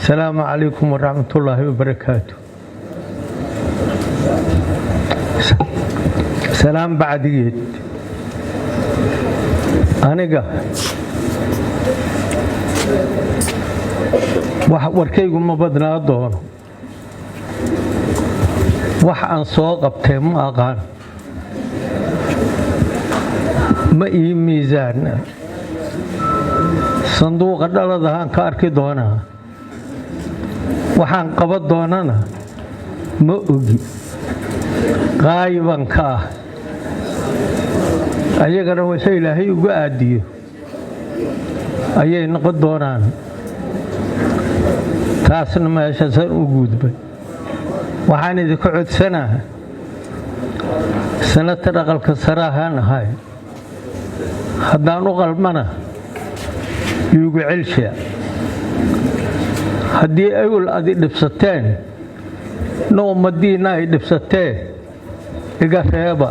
السلام عليكم ورحمة الله وبركاته. سلام بعديد أنا warkaygu ma badnaa doono wax aan soo qabtay ma aqaan ma ii miisaan sanduuqa dhaladahan ka arki doonaa waxaan qaban doonana ma ogi qaayiban ka ayagana waxa Ilaahay ugu aadiyo ayay noqon doonaan taasna meeshaas u gudbay waxaan idin ku codsanaa sanadka dhaqalka saraahan ahay haddaan u qalmana yuugu celsha haddii awal aad dhibsateen noo madiina ay dhibsateen iga reeba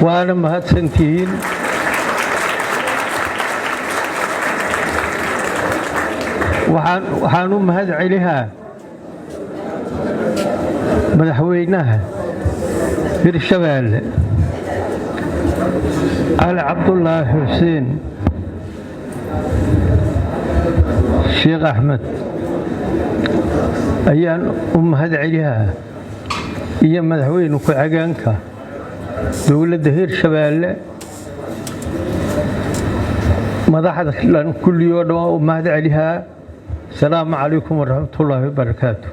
waana mahadsantihiin waxaan u mahad celihaa madaxweynaha Hirshabeelle Ali Cabdullaahi Xuseen Sheekh Axmed ayaan u mahad celihaa iyo madaxweyne ku-xigeenka dowladda Hirshabeelle madaxda dhan kulliyo dhan u mahad celihaa السلام عليكم ورحمة الله وبركاته.